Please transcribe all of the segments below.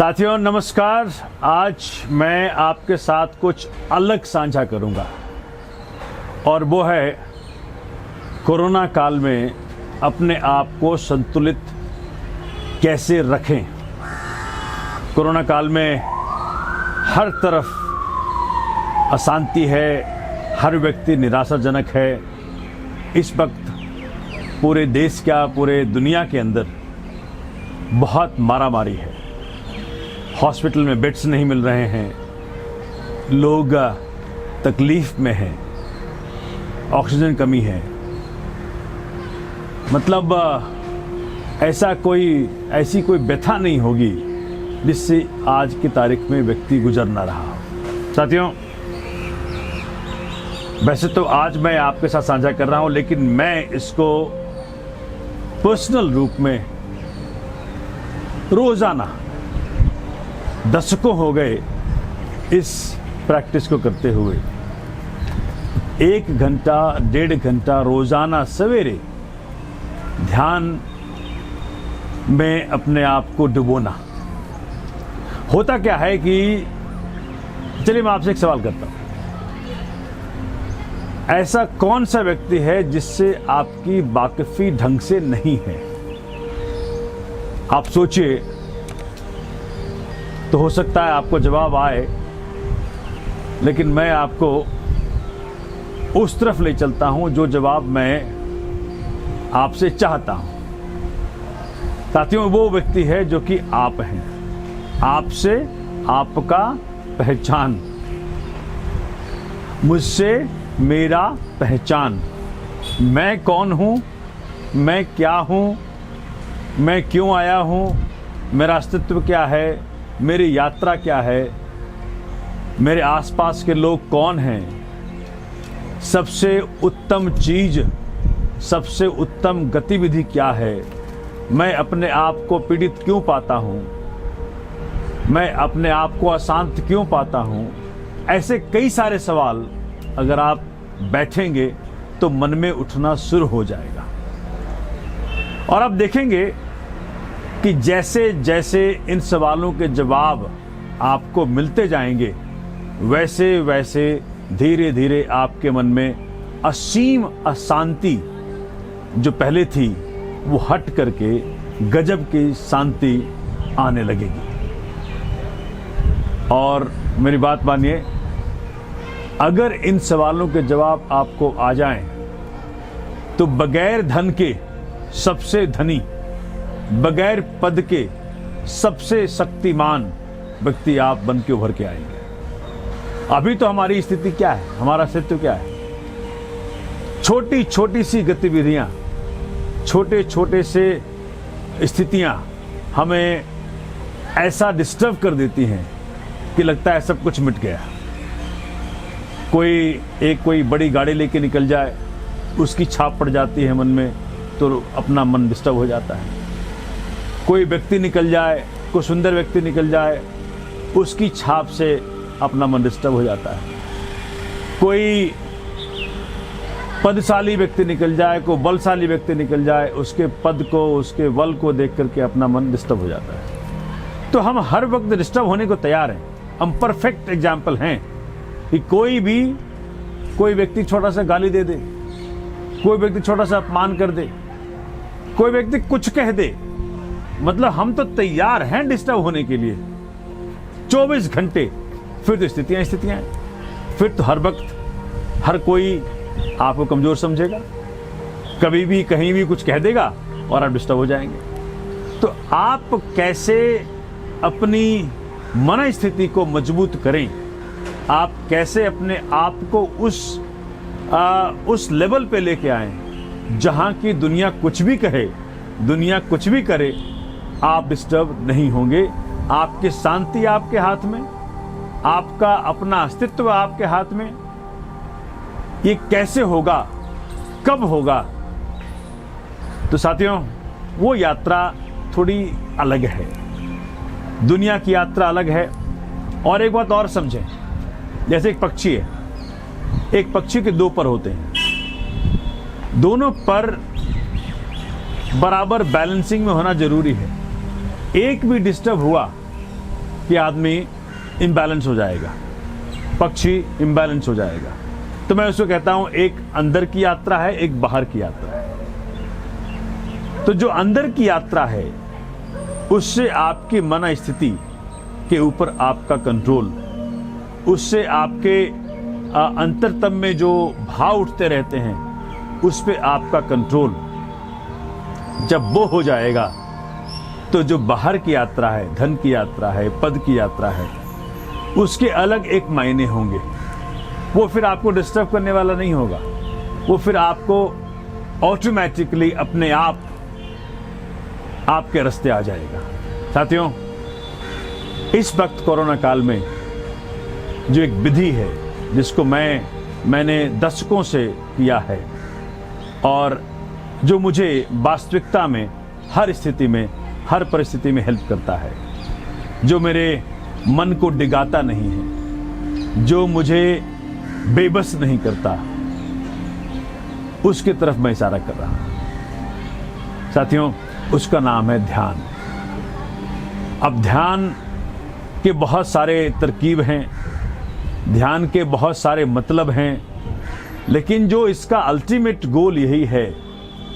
साथियों नमस्कार। आज मैं आपके साथ कुछ अलग साझा करूंगा और वो है कोरोना काल में अपने आप को संतुलित कैसे रखें। कोरोना काल में हर तरफ अशांति है, हर व्यक्ति निराशाजनक है। इस वक्त पूरे देश क्या पूरे दुनिया के अंदर बहुत मारामारी है। हॉस्पिटल में बेड्स नहीं मिल रहे हैं, लोग तकलीफ में हैं, ऑक्सीजन कमी है। मतलब ऐसी कोई व्यथा नहीं होगी जिससे आज की तारीख में व्यक्ति गुजर ना रहा हो। साथियों, वैसे तो आज मैं आपके साथ साझा कर रहा हूं, लेकिन मैं इसको पर्सनल रूप में रोजाना दशकों हो गए इस प्रैक्टिस को करते हुए 1 घंटा 1.5 घंटा रोजाना सवेरे ध्यान में अपने आप को डुबोना। होता क्या है कि चलिए मैं आपसे एक सवाल करता हूं, ऐसा कौन सा व्यक्ति है जिससे आपकी वाकिफी ढंग से नहीं है? आप सोचिए, तो हो सकता है आपको जवाब आए, लेकिन मैं आपको उस तरफ ले चलता हूं जो जवाब मैं आपसे चाहता हूं। साथियों, वो व्यक्ति है जो कि आप हैं, आपसे आपका पहचान, मुझसे मेरा पहचान। मैं कौन हूं, मैं क्या हूं, मैं क्यों आया हूं, मेरा अस्तित्व क्या है, मेरी यात्रा क्या है, मेरे आसपास के लोग कौन हैं, सबसे उत्तम चीज, सबसे उत्तम गतिविधि क्या है, मैं अपने आप को पीड़ित क्यों पाता हूं, मैं अपने आप को अशांत क्यों पाता हूं। ऐसे कई सारे सवाल अगर आप बैठेंगे तो मन में उठना शुरू हो जाएगा। और आप देखेंगे कि जैसे जैसे इन सवालों के जवाब आपको मिलते जाएंगे, वैसे वैसे धीरे धीरे आपके मन में असीम अशांति जो पहले थी वो हट करके गजब की शांति आने लगेगी। और मेरी बात मानिए, अगर इन सवालों के जवाब आपको आ जाएं तो बगैर धन के सबसे धनी, बगैर पद के सबसे शक्तिमान व्यक्ति आप बन के उभर के आएंगे। अभी तो हमारी स्थिति क्या है, हमारा अस्तित्व क्या है? छोटी छोटी सी गतिविधियां, छोटे छोटे से स्थितियां हमें ऐसा डिस्टर्ब कर देती हैं कि लगता है सब कुछ मिट गया। कोई बड़ी गाड़ी लेके निकल जाए, उसकी छाप पड़ जाती है मन में, तो अपना मन डिस्टर्ब हो जाता है। कोई व्यक्ति निकल जाए, कोई सुंदर व्यक्ति निकल जाए, उसकी छाप से अपना मन डिस्टर्ब हो जाता है। कोई पदशाली व्यक्ति निकल जाए, कोई बलशाली व्यक्ति निकल जाए, उसके पद को, उसके बल को देख करके अपना मन डिस्टर्ब हो जाता है। तो हम हर वक्त डिस्टर्ब होने को तैयार हैं। हम परफेक्ट एग्जाम्पल हैं कि कोई व्यक्ति छोटा सा गाली दे दे, कोई व्यक्ति छोटा सा अपमान कर दे, कोई व्यक्ति कुछ कह दे, मतलब हम तो तैयार हैं डिस्टर्ब होने के लिए 24 घंटे। फिर तो स्थितियां हैं, फिर तो हर वक्त हर कोई आपको कमजोर समझेगा, कभी भी कहीं भी कुछ कह देगा और आप डिस्टर्ब हो जाएंगे। तो आप कैसे अपनी मन स्थिति को मजबूत करें, आप कैसे अपने आप को उस लेवल पे लेके आएं जहां की दुनिया कुछ भी कहे, दुनिया कुछ भी करे, आप डिस्टर्ब नहीं होंगे। आपकी शांति आपके हाथ में, आपका अपना अस्तित्व आपके हाथ में। ये कैसे होगा, कब होगा? तो साथियों, वो यात्रा थोड़ी अलग है, दुनिया की यात्रा अलग है। और एक बात और समझें, जैसे एक पक्षी है, एक पक्षी के 2 पर होते हैं, दोनों पर बराबर बैलेंसिंग में होना जरूरी है। एक भी डिस्टर्ब हुआ कि आदमी इम्बैलेंस हो जाएगा, पक्षी इम्बैलेंस हो जाएगा। तो मैं उसको कहता हूं एक अंदर की यात्रा है, एक बाहर की यात्रा है। तो जो अंदर की यात्रा है उससे आपकी मन स्थिति के ऊपर आपका कंट्रोल, उससे आपके अंतरतम में जो भाव उठते रहते हैं उस पे आपका कंट्रोल जब वो हो जाएगा तो जो बाहर की यात्रा है, धन की यात्रा है, पद की यात्रा है, उसके अलग एक मायने होंगे। वो फिर आपको डिस्टर्ब करने वाला नहीं होगा, वो फिर आपको ऑटोमेटिकली अपने आप आपके रास्ते आ जाएगा। साथियों, इस वक्त कोरोना काल में जो एक विधि है जिसको मैंने दशकों से किया है और जो मुझे वास्तविकता में हर स्थिति में, हर परिस्थिति में हेल्प करता है, जो मेरे मन को डिगाता नहीं है, जो मुझे बेबस नहीं करता, उसकी तरफ मैं इशारा कर रहा हूं। साथियों, उसका नाम है ध्यान। अब ध्यान के बहुत सारे तरकीब हैं, ध्यान के बहुत सारे मतलब हैं, लेकिन जो इसका अल्टीमेट गोल यही है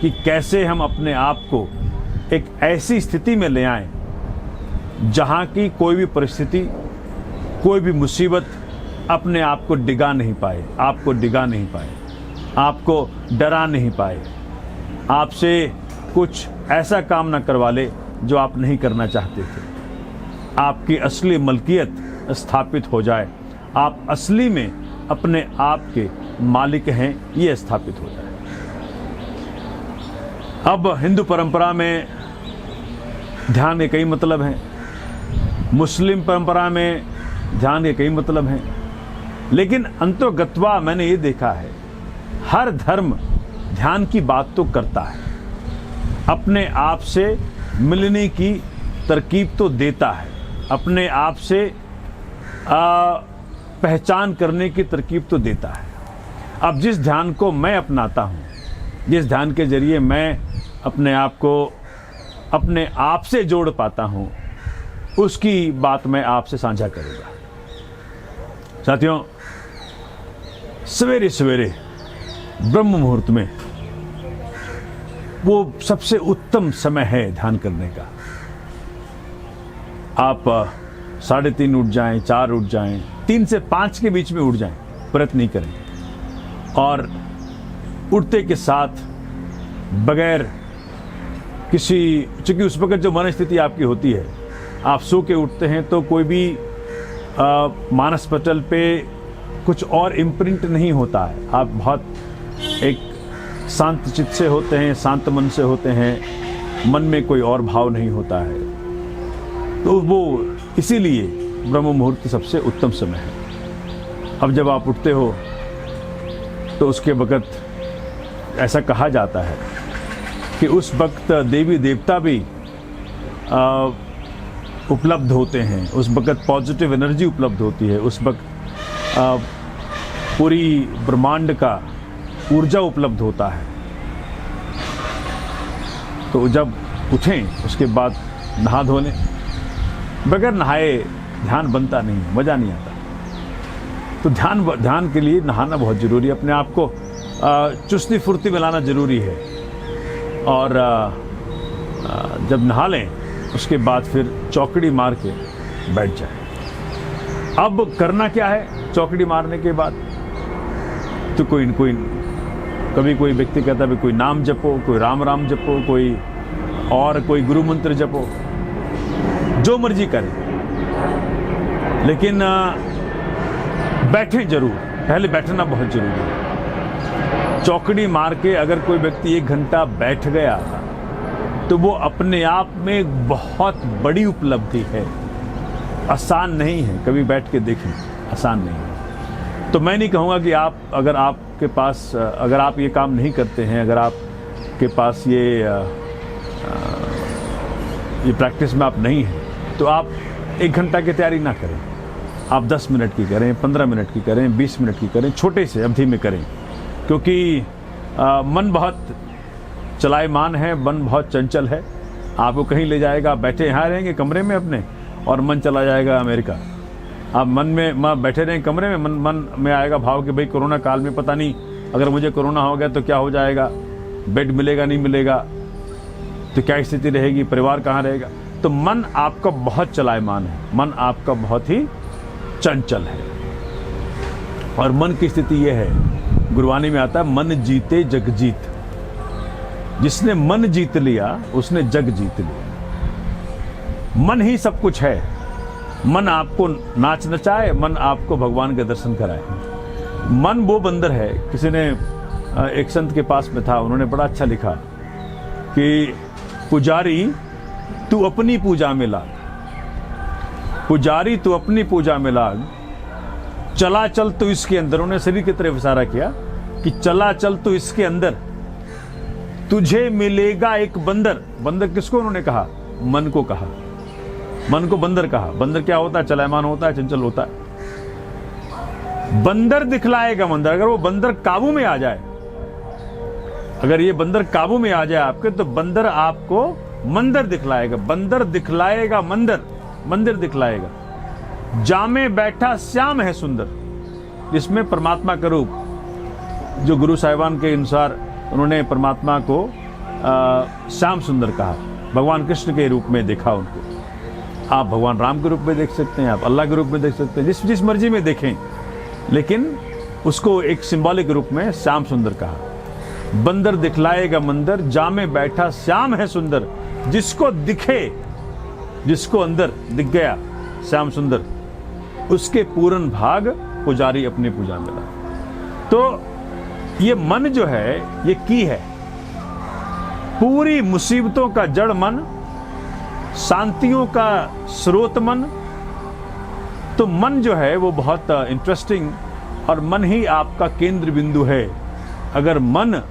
कि कैसे हम अपने आप को एक ऐसी स्थिति में ले आएं जहां की कोई भी परिस्थिति, कोई भी मुसीबत अपने आप को डिगा नहीं पाए, आपको डिगा नहीं पाए, आपको डरा नहीं पाए, आपसे कुछ ऐसा काम ना करवा ले जो आप नहीं करना चाहते थे। आपकी असली मलकियत स्थापित हो जाए, आप असली में अपने आप के मालिक हैं, ये स्थापित हो जाए। अब हिंदू परंपरा में ध्यान के कई मतलब हैं, मुस्लिम परंपरा में ध्यान के कई मतलब हैं, लेकिन अंतोगत्वा मैंने ये देखा है हर धर्म ध्यान की बात तो करता है, अपने आप से मिलने की तरकीब तो देता है, अपने आप से पहचान करने की तरकीब तो देता है। अब जिस ध्यान को मैं अपनाता हूँ, जिस ध्यान के जरिए मैं अपने आप को अपने आप से जोड़ पाता हूँ, उसकी बात मैं आपसे साझा करूँगा। साथियों, सवेरे सवेरे ब्रह्म मुहूर्त में वो सबसे उत्तम समय है ध्यान करने का। आप 3:30 उठ जाएं, 4 उठ जाएं, 3 से 5 के बीच में उठ जाएं, प्रयत्न नहीं करें। और उठते के साथ बगैर किसी, चूंकि उस वक्त जो मन स्थिति आपकी होती है, आप सो के उठते हैं तो कोई भी मानस पटल पे कुछ और इम्प्रिंट नहीं होता है। आप बहुत एक शांत चित्त से होते हैं, शांत मन से होते हैं, मन में कोई और भाव नहीं होता है। तो वो इसीलिए ब्रह्म मुहूर्त सबसे उत्तम समय है। अब जब आप उठते हो तो उसके वक़्त ऐसा कहा जाता है कि उस वक्त देवी देवता भी उपलब्ध होते हैं, उस वक्त पॉजिटिव एनर्जी उपलब्ध होती है, उस वक्त पूरी ब्रह्मांड का ऊर्जा उपलब्ध होता है। तो जब उठें उसके बाद नहा धो लें। बगैर नहाए ध्यान बनता नहीं, मज़ा नहीं आता। तो ध्यान के लिए नहाना बहुत ज़रूरी है, अपने आप को चुस्ती फुर्ती में लाना ज़रूरी है। और जब नहा लें उसके बाद फिर चौकड़ी मार के बैठ जाए। अब करना क्या है चौकड़ी मारने के बाद? तो कभी कोई व्यक्ति कहता है कोई नाम जपो, कोई राम राम जपो, कोई गुरु मंत्र जपो, जो मर्जी करें, लेकिन बैठें जरूर। पहले बैठना बहुत जरूरी है। चौकड़ी मार के अगर कोई व्यक्ति 1 घंटा बैठ गया तो वो अपने आप में एक बहुत बड़ी उपलब्धि है। आसान नहीं है, कभी बैठ के देखें, आसान नहीं है। तो मैं नहीं कहूँगा कि अगर आप ये काम नहीं करते हैं, अगर आपके पास ये प्रैक्टिस में आप नहीं हैं, तो आप 1 घंटा की तैयारी ना करें। आप 10 मिनट की करें, 15 मिनट की करें, 20 मिनट की करें, छोटे से अवधि में करें। क्योंकि मन बहुत चलायमान है, मन बहुत चंचल है, आपको कहीं ले जाएगा। आप बैठे यहाँ रहेंगे कमरे में अपने, और मन चला जाएगा अमेरिका। आप मन में बैठे रहें कमरे में, मन में आएगा भाव कि भाई कोरोना काल में पता नहीं अगर मुझे कोरोना हो गया तो क्या हो जाएगा, बेड मिलेगा नहीं मिलेगा, तो क्या स्थिति रहेगी, परिवार कहाँ रहेगा। तो मन आपका बहुत चलायमान है, मन आपका बहुत ही चंचल है। और मन की स्थिति यह है, गुरबानी में आता है मन जीते जग जीत। जिसने मन जीत लिया उसने जग जीत लिया। मन ही सब कुछ है। मन आपको नाच नचाए, मन आपको भगवान के दर्शन कराए। मन वो बंदर है। किसी ने एक संत के पास में था, उन्होंने बड़ा अच्छा लिखा कि पुजारी तू अपनी पूजा में लाग, पुजारी तू अपनी पूजा में लाग, चला चल तू इसके अंदर। उन्होंने शरीर की तरफ इशारा किया कि चला चल तू इसके अंदर, तुझे मिलेगा एक बंदर। बंदर किसको उन्होंने कहा? मन को कहा। मन को बंदर कहा। बंदर क्या होता है? चलायमान होता है, चंचल होता है। बंदर दिखलाएगा मंदिर। अगर वो बंदर काबू में आ जाए, अगर ये बंदर काबू में आ जाए आपके, तो बंदर आपको मंदिर दिखलाएगा। बंदर दिखलाएगा मंदिर, मंदिर दिखलाएगा। जामे बैठा श्याम है सुंदर, जिसमें परमात्मा का रूप, जो गुरु साहिबान के अनुसार उन्होंने परमात्मा को श्याम सुंदर कहा, भगवान कृष्ण के रूप में देखा उनको। आप भगवान राम के रूप में देख सकते हैं, आप अल्लाह के रूप में देख सकते हैं, जिस मर्जी में देखें, लेकिन उसको एक सिंबॉलिक रूप में श्याम सुंदर कहा। बंदर दिखलाएगा मंदिर, जामे बैठा श्याम है सुंदर। जिसको दिखे, जिसको अंदर दिख गया श्याम सुंदर, उसके पूर्ण भाग पुजारी अपनी पूजा में ला। तो ये मन जो है ये की है, पूरी मुसीबतों का जड़ मन, शांतियों का स्रोत मन। तो मन जो है वो बहुत इंटरेस्टिंग, और मन ही आपका केंद्र बिंदु है। अगर मन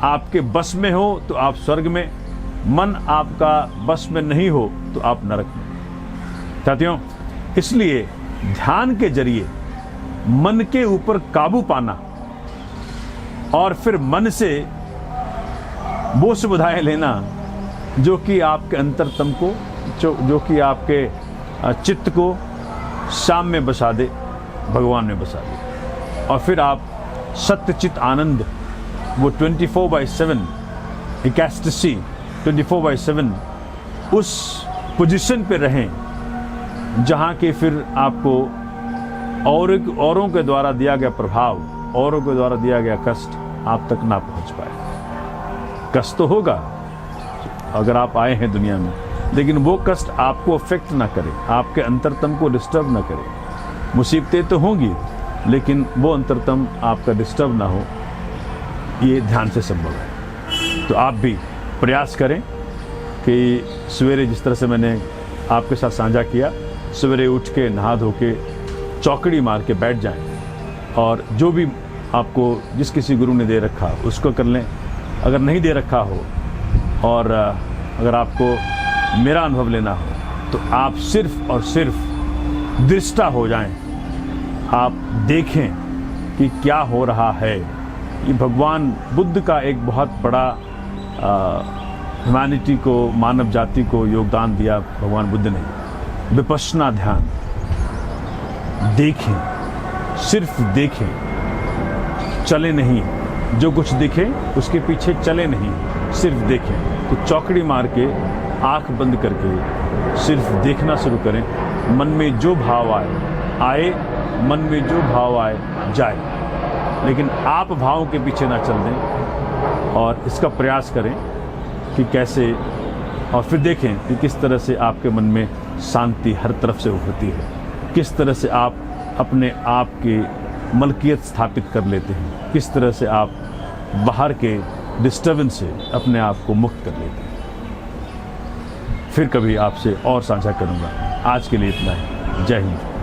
आपके बस में हो तो आप स्वर्ग में, मन आपका बस में नहीं हो तो आप नरक में। साथियों, इसलिए ध्यान के जरिए मन के ऊपर काबू पाना और फिर मन से वो सुविधाएं लेना जो कि आपके अंतरतम को, जो कि आपके चित्त को शाम में बसा दे, भगवान में बसा दे। और फिर आप सत्य चित्त आनंद, वो 24/7 इकास्टेसी, 24/7 उस पोजीशन पे रहें जहाँ के फिर आपको औरों के द्वारा दिया गया प्रभाव, औरों के द्वारा दिया गया कष्ट आप तक ना पहुँच पाए। कष्ट तो होगा अगर आप आए हैं दुनिया में, लेकिन वो कष्ट आपको अफेक्ट ना करे, आपके अंतरतम को डिस्टर्ब ना करे। मुसीबतें तो होंगी, लेकिन वो अंतरतम आपका डिस्टर्ब ना हो, ये ध्यान से संभव है। तो आप भी प्रयास करें कि सवेरे, जिस तरह से मैंने आपके साथ साझा किया, सवेरे उठ के नहा धो के चौकड़ी मार के बैठ जाएं, और जो भी आपको जिस किसी गुरु ने दे रखा उसको कर लें। अगर नहीं दे रखा हो और अगर आपको मेरा अनुभव लेना हो तो आप सिर्फ और सिर्फ दृष्टा हो जाएं। आप देखें कि क्या हो रहा है। ये भगवान बुद्ध का एक बहुत बड़ा ह्यूमैनिटी को, मानव जाति को योगदान दिया भगवान बुद्ध ने। विपश्यना ध्यान। देखें, सिर्फ देखें, चले नहीं। जो कुछ दिखे उसके पीछे चले नहीं, सिर्फ देखें। तो चौकड़ी मार के, आंख बंद करके सिर्फ देखना शुरू करें। मन में जो भाव आए, मन में जो भाव आए जाए, लेकिन आप भावों के पीछे ना चल दें। और इसका प्रयास करें कि कैसे, और फिर देखें कि किस तरह से आपके मन में शांति हर तरफ से उभरती है, किस तरह से आप अपने आप की मलकियत स्थापित कर लेते हैं, किस तरह से आप बाहर के डिस्टर्बेंस से अपने आप को मुक्त कर लेते हैं। फिर कभी आपसे और साझा करूंगा। आज के लिए इतना ही। जय हिंद।